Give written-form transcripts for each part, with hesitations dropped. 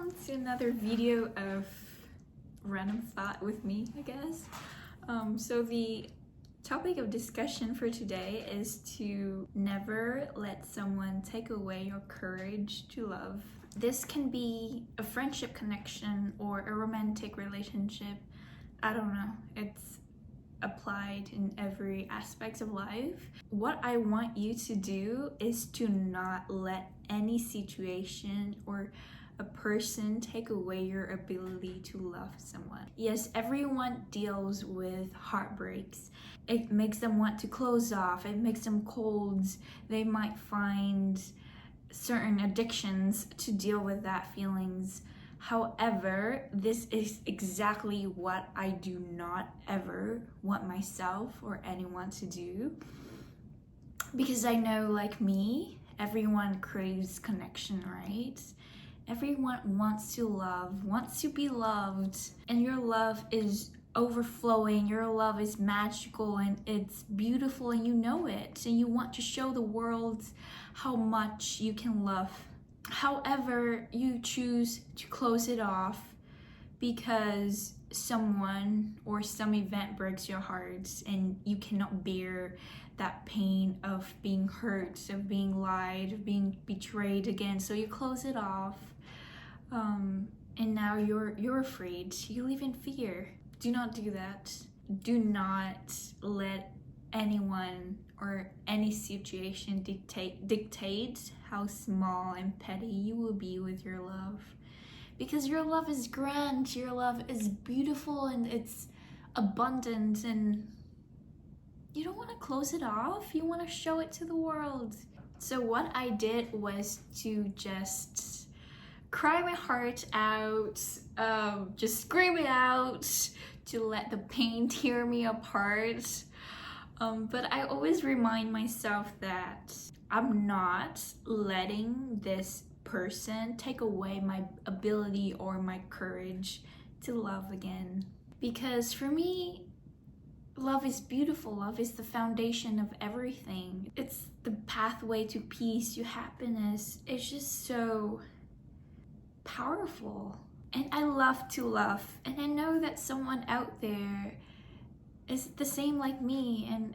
welcome to another video of random thought with me, I guess. So the topic of discussion for today is to never let someone take away your courage to love. This can be a friendship connection or a romantic relationship. I don't know. It's applied in every aspect of life. What I want you to do is to not let any situation or a person take away your ability to love someone. Yes, everyone deals with heartbreaks. It makes them want to close off, it makes them cold. They might find certain addictions to deal with that feelings. However, this is exactly what I do not ever want myself or anyone to do. Because I know, like me, everyone craves connection, right? Everyone wants to love, wants to be loved, and your love is overflowing, your love is magical and it's beautiful and you know it, and you want to show the world how much you can love. However, you choose to close it off because someone or some event breaks your heart and you cannot bear that pain of being hurt, of being lied, of being betrayed again. So you close it off, and now you're afraid. You live in fear. Do not do that. Do not let anyone or any situation dictate how small and petty you will be with your love. Because your love is grand, your love is beautiful, and it's abundant, and you don't want to close it off. You want to show it to the world. So what I did was to just cry my heart out, just scream it out, to let the pain tear me apart. But I always remind myself that I'm not letting this person take away my ability or my courage to love again. Because for me, love is beautiful. Love is the foundation of everything. It's the pathway to peace, to happiness. It's just so powerful. And I love to love. And I know that someone out there is the same like me, and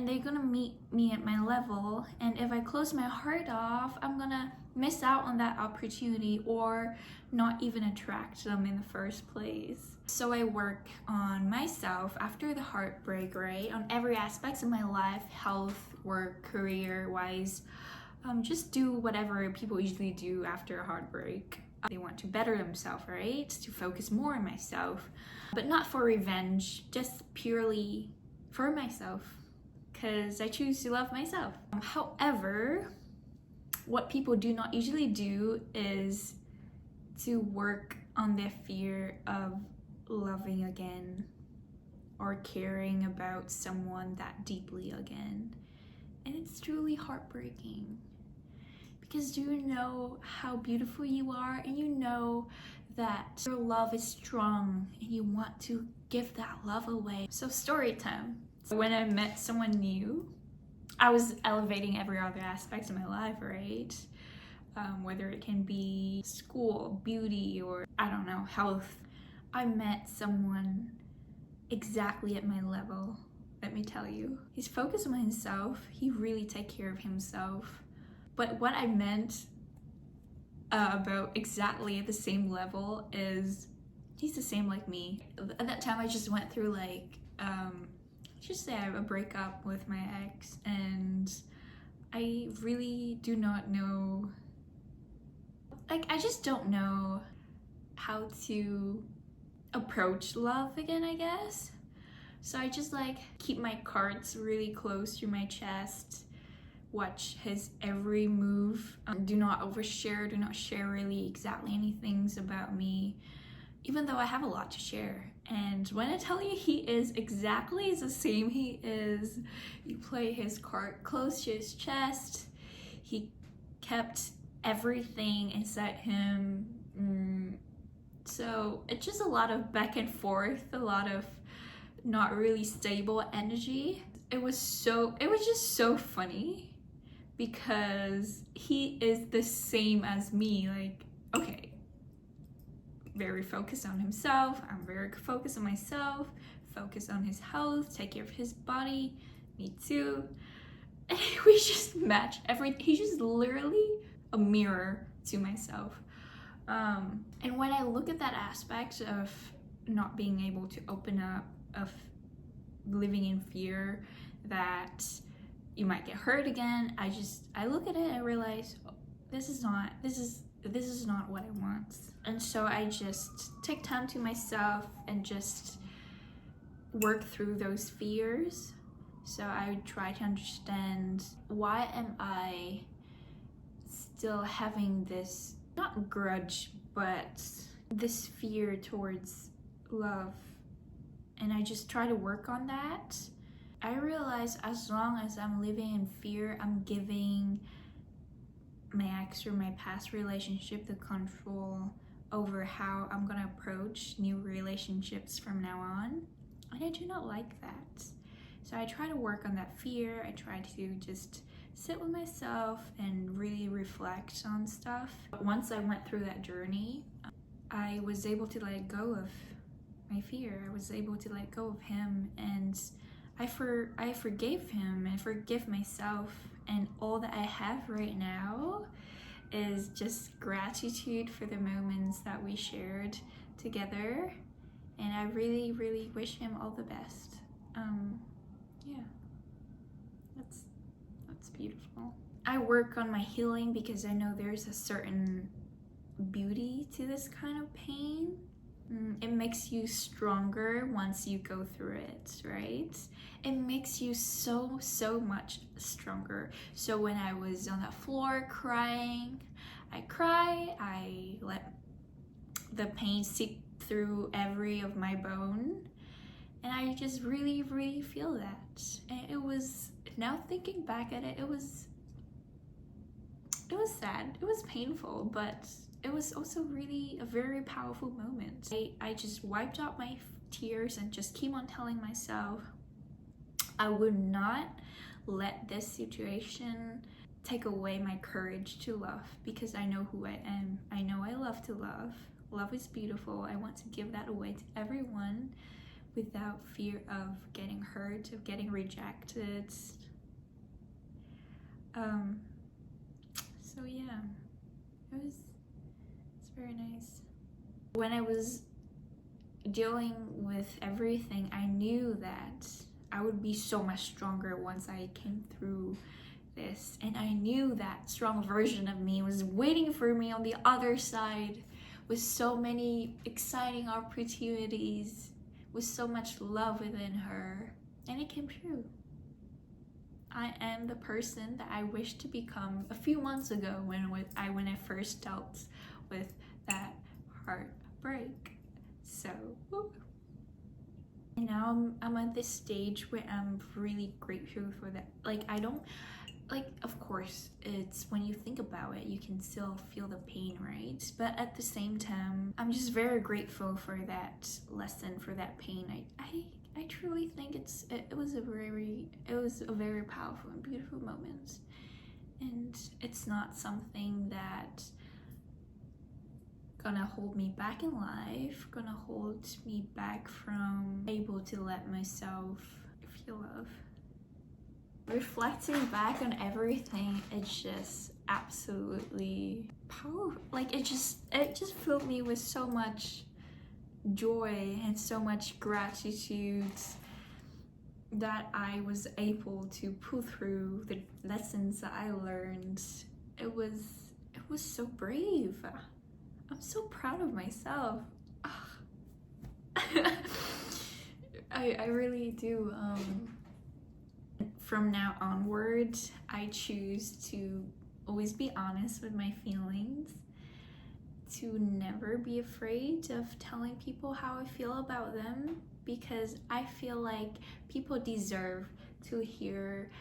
they're gonna meet me at my level, and if I close my heart off, I'm gonna miss out on that opportunity or not even attract them in the first place. So I work on myself after the heartbreak, right? On every aspect of my life, health, work, career wise. Just do whatever people usually do after a heartbreak. They want to better themselves, right? To focus more on myself, but not for revenge, just purely for myself, because I choose to love myself. However, what people do not usually do is to work on their fear of loving again or caring about someone that deeply again. And it's truly heartbreaking. Because do you know how beautiful you are, and you know that your love is strong and you want to give that love away. So story time. So when I met someone new, I was elevating every other aspect of my life, right? Whether it can be school, beauty, or I don't know, health. I met someone exactly at my level, let me tell you. He's focused on himself. He really takes care of himself. But what I meant about exactly at the same level is he's the same like me. At that time, I just went through like, just say a breakup with my ex, and I really do not know, like I just don't know how to approach love again, I guess. So I just like keep my cards really close to my chest, watch his every move, do not overshare, do not share really exactly any things about me, even though I have a lot to share. And when I tell you he is exactly the same he is, you play his card close to his chest, he kept everything inside him. So it's just a lot of back and forth, a lot of not really stable energy. It was just so funny because he is the same as me. Like, okay, very focused on himself. I'm very focused on myself, focused on his health, take care of his body. Me too. And we just match everything. He's just literally a mirror to myself. And when I look at that aspect of not being able to open up, of living in fear that you might get hurt again, I look at it and realize, oh, this is not what I want. And so I just take time to myself and just work through those fears. So I try to understand, why am I still having this, not grudge, but this fear towards love? And I just try to work on that. I realize as long as I'm living in fear, I'm giving my ex or my past relationship the control over how I'm gonna approach new relationships from now on. And I do not like that. So I try to work on that fear. I try to just sit with myself and really reflect on stuff. Once I went through that journey, I was able to let go of my fear. I was able to let go of him, and I forgave him and forgive myself. And all that I have right now is just gratitude for the moments that we shared together. And I really, really wish him all the best. Yeah, that's beautiful. I work on my healing because I know there's a certain beauty to this kind of pain. It makes you stronger once you go through it, right? It makes you so much stronger. So when I was on that floor crying, I let the pain seep through every of my bone, and I just really feel that. And it was, now thinking back at it, it was sad, it was painful, but it was also really a very powerful moment. I just wiped out my tears and just keep on telling myself I would not let this situation take away my courage to love, because I know who I am. I know I love to love. Love is beautiful. I want to give that away to everyone without fear of getting hurt, of getting rejected. So yeah, it's very nice. When I was dealing with everything, I knew that I would be so much stronger once I came through this, and I knew that strong version of me was waiting for me on the other side with so many exciting opportunities, with so much love within her, and it came true. I am the person that I wished to become a few months ago when I first dealt with that heartbreak. So, and now I'm at this stage where I'm really grateful for that. Of course, it's when you think about it, you can still feel the pain, right? But at the same time, I'm just very grateful for that lesson, for that pain. I truly think it was a very powerful and beautiful moment. And it's not something that gonna hold me back in life, gonna hold me back from able to let myself feel love. Reflecting back on everything, it's just absolutely powerful. It just filled me with so much joy and so much gratitude that I was able to pull through the lessons that I learned. It was so brave. I'm so proud of myself. I really do. From now onward, I choose to always be honest with my feelings, to never be afraid of telling people how I feel about them, because I feel like people deserve to hear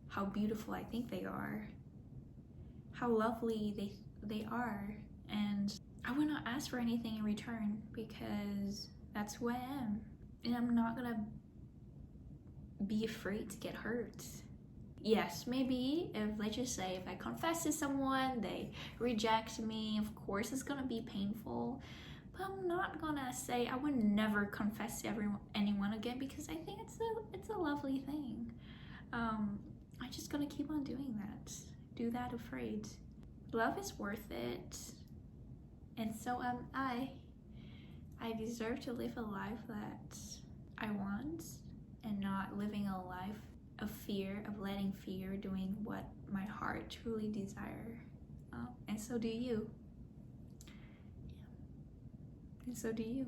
how beautiful I think they are, how lovely they are, and I will not ask for anything in return, because that's who I am, and I'm not gonna be afraid to get hurt. yes, maybe if, let's just say, if I confess to someone, they reject me, of course it's gonna be painful. But I'm not gonna say I would never confess to anyone again, because I think it's a lovely thing. I'm just gonna keep on doing that. Do that afraid. Love is worth it, and so am I. I deserve to live a life that I want, and not living a life of fear, of letting fear doing what my heart truly desire. And so do you. And so do you.